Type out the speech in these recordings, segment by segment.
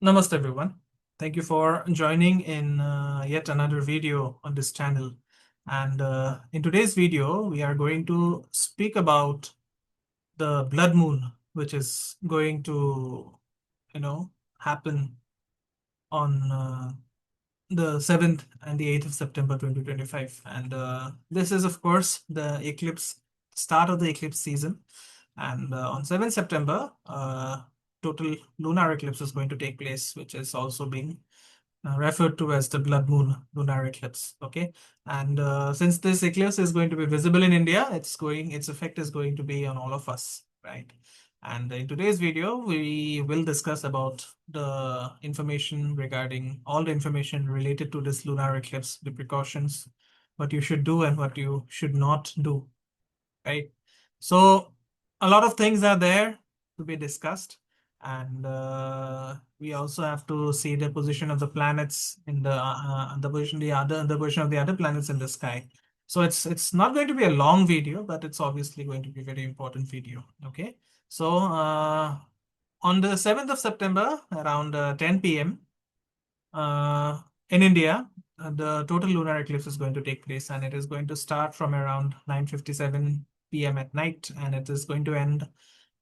Namaste everyone. Thank you for joining in yet another video on this channel. And in today's video, we are going to speak about the blood moon, which is going to, happen on the 7th and the 8th of September 2025. And this is, of course, the eclipse, start of the eclipse season. And on 7th September, total lunar eclipse is going to take place, which is also being referred to as the blood moon lunar eclipse. Okay, and since this eclipse is going to be visible in India, its effect is going to be on all of us, right? And in today's video, we will discuss about the information regarding all the information related to this lunar eclipse, the precautions, what you should do and what you should not do, right? So a lot of things are there to be discussed, and we also have to see the position of the planets in the position of the other planets in the sky. So it's not going to be a long video, but it's obviously going to be a very important video. Okay, so on the 7th of September around 10 p.m. In India, the total lunar eclipse is going to take place, and it is going to start from around 9:57 p.m. at night, and it is going to end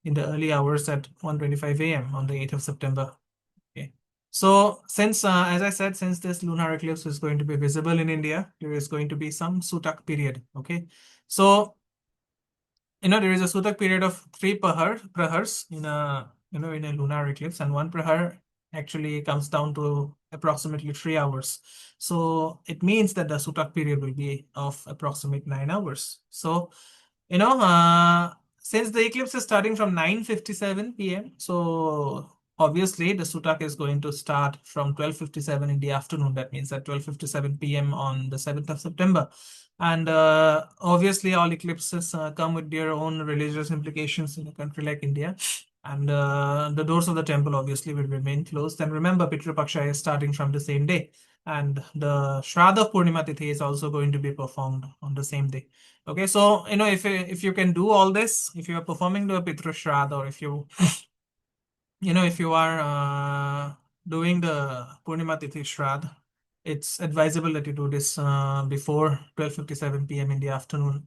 in the early hours at 1:25 a.m. on the 8th of September. Okay. So since, as I said, since this lunar eclipse is going to be visible in India, there is going to be some Sutak period. Okay. So, there is a Sutak period of three prahars in a lunar eclipse, and one prahar actually comes down to approximately 3 hours. So it means that the Sutak period will be of approximate 9 hours. So, since the eclipse is starting from 9:57 p.m., so obviously the Sutak is going to start from 12:57 in the afternoon. That means at 12:57 p.m. on the 7th of September. And obviously, all eclipses come with their own religious implications in a country like India. And the doors of the temple obviously will remain closed. And remember, Pitru Paksha is starting from the same day. And the Shraddha Purnima Tithi is also going to be performed on the same day. Okay, so if you can do all this, if you are performing the Pitru Shraddha, or if you are doing the Purnima Tithi Shraddha, it's advisable that you do this before 12:57 p.m. in the afternoon,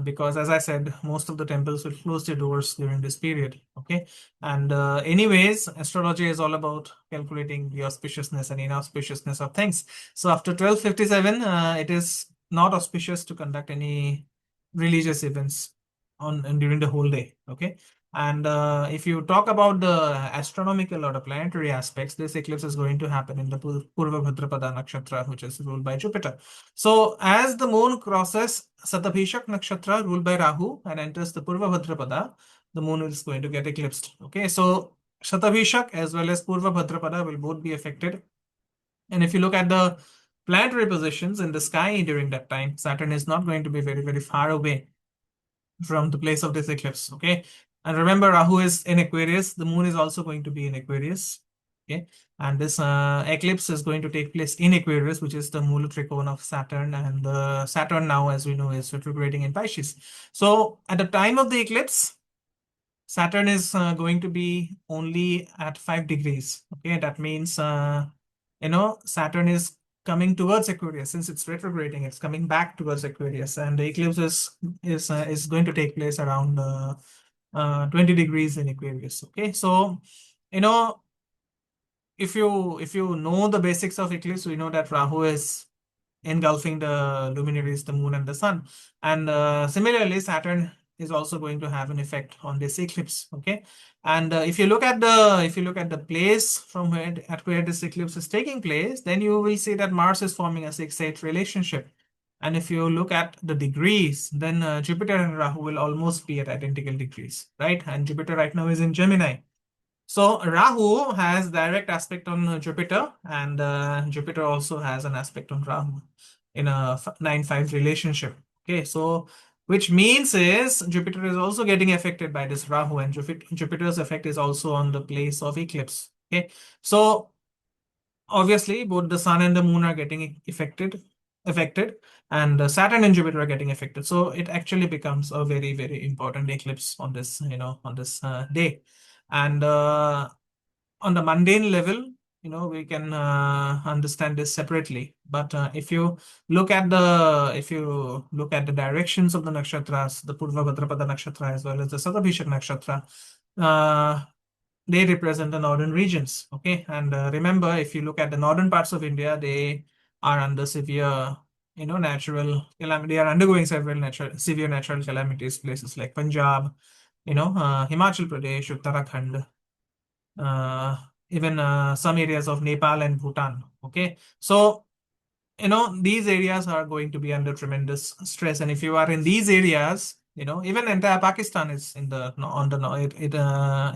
because as I said, most of the temples will close their doors during this period. Okay, and anyways, astrology is all about calculating the auspiciousness and inauspiciousness of things. So after 12:57, it is not auspicious to conduct any religious events on during the whole day. Okay, and if you talk about the astronomical or the planetary aspects, this eclipse is going to happen in the Purva Bhadrapada Nakshatra, which is ruled by Jupiter. So as the moon crosses Satabhishak Nakshatra, ruled by Rahu, and enters the Purva Bhadrapada, the moon is going to get eclipsed. Okay, so Satabhishak as well as Purva Bhadrapada will both be affected. And if you look at the planetary positions in the sky during that time, Saturn is not going to be very, very far away from the place of this eclipse. Okay, and remember, Rahu is in Aquarius. The moon is also going to be in Aquarius. Okay, and this eclipse is going to take place in Aquarius, which is the Mula Trikona of Saturn, and Saturn now, as we know, is retrograding in Pisces. So at the time of the eclipse, Saturn is going to be only at 5 degrees. Okay, that means Saturn is coming towards Aquarius. Since it's retrograding, it's coming back towards Aquarius, and the eclipse is going to take place around 20 degrees in Aquarius. Okay, so if you know the basics of eclipse, we know that Rahu is engulfing the luminaries, the moon and the sun, and similarly, Saturn is also going to have an effect on this eclipse. Okay, and if you look at the place from where this eclipse is taking place, then you will see that Mars is forming a 6-8 relationship. And if you look at the degrees, then Jupiter and Rahu will almost be at identical degrees, right? And Jupiter right now is in Gemini. So Rahu has direct aspect on Jupiter, and Jupiter also has an aspect on Rahu in a 9-5 relationship. Okay, so which means is Jupiter is also getting affected by this Rahu, and Jupiter's effect is also on the place of eclipse. Okay, so obviously both the sun and the moon are getting affected, and Saturn and Jupiter are getting affected. So it actually becomes a very, very important eclipse on this day. And on the mundane level, we can understand this separately. But if you look at the directions of the nakshatras, the Purva Bhadrapada nakshatra as well as the Satabhishak nakshatra, uh, they represent the northern regions. Okay, and remember, if you look at the northern parts of India, they are under severe, natural calamity. They are undergoing several severe natural calamities. Places like Punjab, Himachal Pradesh, Uttarakhand, uh, even some areas of Nepal and Bhutan. Okay, so these areas are going to be under tremendous stress, and if you are in these areas, even entire Pakistan is in the no, on the no, it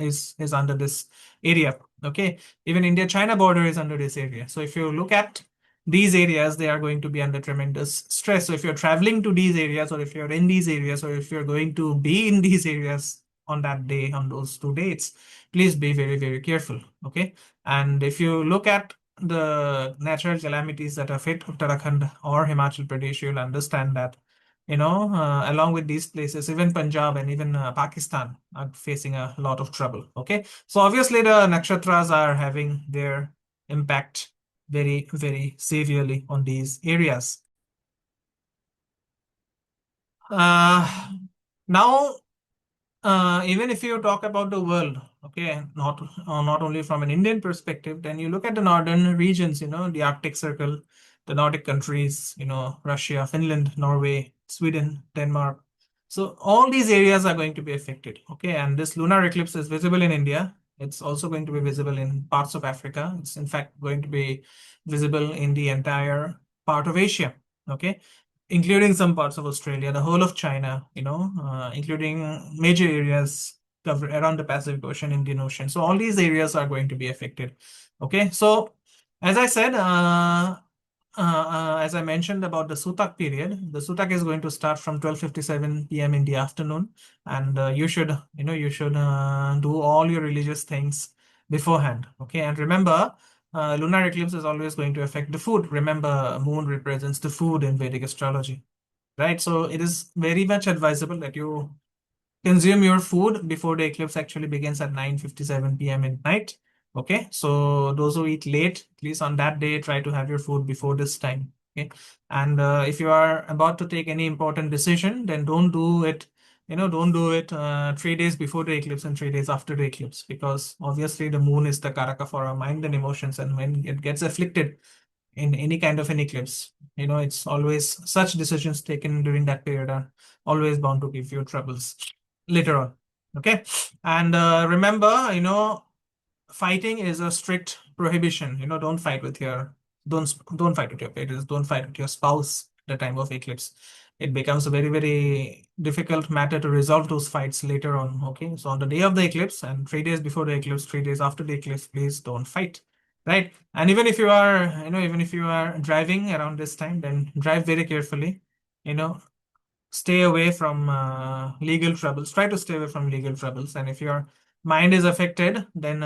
is under this area. Okay, even India China border is under this area. So if you look at these areas, they are going to be under tremendous stress. So if you're traveling to these areas, or if you're in these areas, or if you're going to be in these areas on that day, on those 2 dates, please be very, very careful. Okay, and if you look at the natural calamities that have hit Uttarakhand or Himachal Pradesh, you'll understand that, along with these places, even Punjab and even Pakistan are facing a lot of trouble. Okay, so obviously the nakshatras are having their impact very, very severely on these areas. Uh, Now, even if you talk about the world, okay, not only from an Indian perspective, then you look at the northern regions, the Arctic Circle, the Nordic countries, Russia, Finland, Norway, Sweden, Denmark. So all these areas are going to be affected, okay, and this lunar eclipse is visible in India. It's also going to be visible in parts of Africa. It's in fact going to be visible in the entire part of Asia, okay, including some parts of Australia, the whole of China, including major areas covered around the Pacific Ocean, Indian Ocean. So all these areas are going to be affected. Okay, so as I said, as I mentioned about the Sutak period, the Sutak is going to start from 12:57 p.m. in the afternoon, and you should do all your religious things beforehand. Okay, and remember, lunar eclipse is always going to affect the food. Remember, moon represents the food in Vedic astrology, right? So it is very much advisable that you consume your food before the eclipse actually begins at 9:57 p.m. at night. Okay, so those who eat late, please on that day try to have your food before this time. Okay, and if you are about to take any important decision, then don't do it 3 days before the eclipse and 3 days after the eclipse, because obviously the moon is the karaka for our mind and emotions, and when it gets afflicted in any kind of an eclipse, it's always such decisions taken during that period are always bound to give you troubles later on. Okay, and remember, fighting is a strict prohibition. Don't fight with your don't fight with your parents, don't fight with your spouse at the time of eclipse. It becomes a very, very difficult matter to resolve those fights later on. Okay, so on the day of the eclipse and 3 days before the eclipse, 3 days after the eclipse, please don't fight. Right, and even if you are driving around this time, then drive very carefully. You know, stay away from legal troubles. Try to stay away from legal troubles. And if your mind is affected, then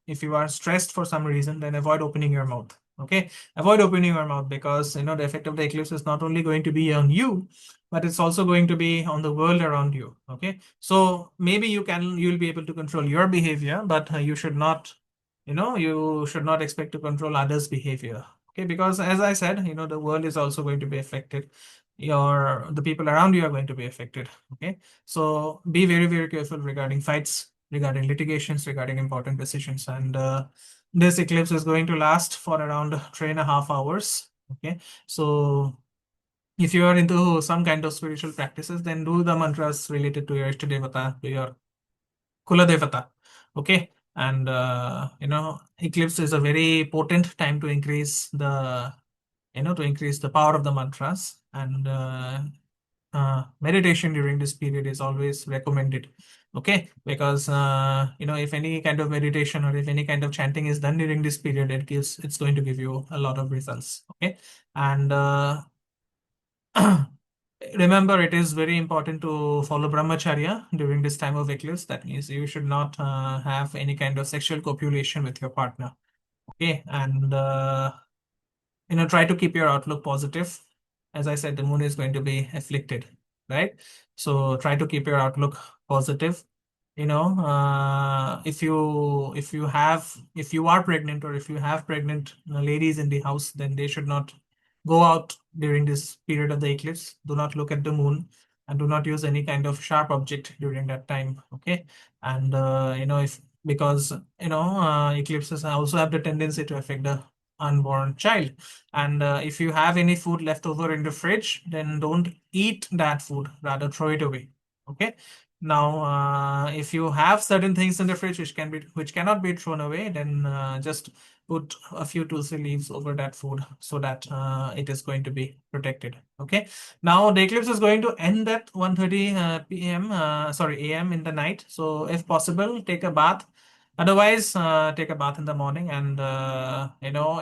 if you are stressed for some reason, then avoid opening your mouth. Okay, avoid opening your mouth, because the effect of the eclipse is not only going to be on you, but it's also going to be on the world around you. Okay, so maybe you'll be able to control your behavior, but you should not expect to control others' behavior. Okay, because as I said, the world is also going to be affected. The people around you are going to be affected. Okay, so be very, very careful regarding fights, regarding litigations, regarding important decisions. And this eclipse is going to last for around 3.5 hours. Okay, so if you are into some kind of spiritual practices, then do the mantras related to your Ishta Devata, to your Kula Devata. Okay, and eclipse is a very potent time to increase the power of the mantras, and meditation during this period is always recommended. Okay, because if any kind of meditation or if any kind of chanting is done during this period, it's going to give you a lot of results. Okay, and remember, it is very important to follow brahmacharya during this time of eclipse. That means you should not have any kind of sexual copulation with your partner. Okay, and try to keep your outlook positive. As I said, the moon is going to be afflicted, right? So try to keep your outlook positive. if you are pregnant, or if you have pregnant ladies in the house, then they should not go out during this period of the eclipse. Do not look at the moon, and do not use any kind of sharp object during that time. Okay. And if because eclipses also have the tendency to affect the unborn child. And if you have any food left over in the fridge, then don't eat that food, rather throw it away. Okay. Now, if you have certain things in the fridge which cannot be thrown away, then just put a few tulsi leaves over that food, so that it is going to be protected. Okay. Now the eclipse is going to end at 1:30 p.m. Sorry, a.m. in the night. So if possible, take a bath. Otherwise, take a bath in the morning. And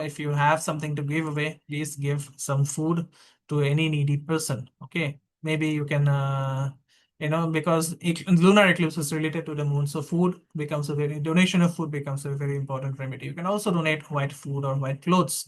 if you have something to give away, please give some food to any needy person. Okay. Maybe you can. Because lunar eclipse is related to the moon, so donation of food becomes a very important remedy. You can also donate white food or white clothes.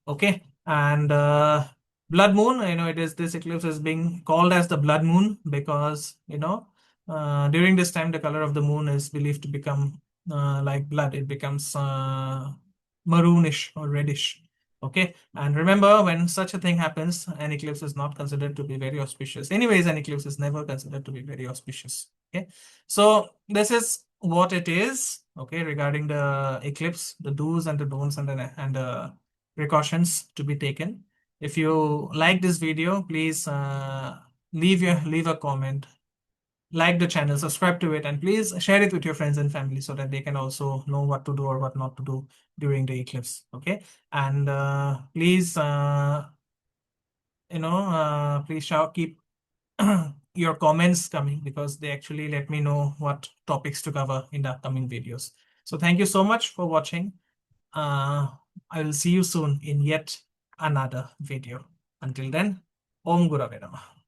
Okay. And blood moon, this eclipse is being called as the blood moon because during this time the color of the moon is believed to become like blood. It becomes maroonish or reddish. Okay. And remember, when such a thing happens, an eclipse is not considered to be very auspicious. Anyways, an eclipse is never considered to be very auspicious. Okay. So this is what it is, okay, regarding the eclipse, the do's and the don'ts, and the precautions to be taken. If you like this video, please leave a comment, like the channel, subscribe to it, and please share it with your friends and family so that they can also know what to do or what not to do during the eclipse. Okay. And please please keep your comments coming, because they actually let me know what topics to cover in the upcoming videos. So thank you so much for watching. I will see you soon in yet another video. Until then, Om Gurave Namah.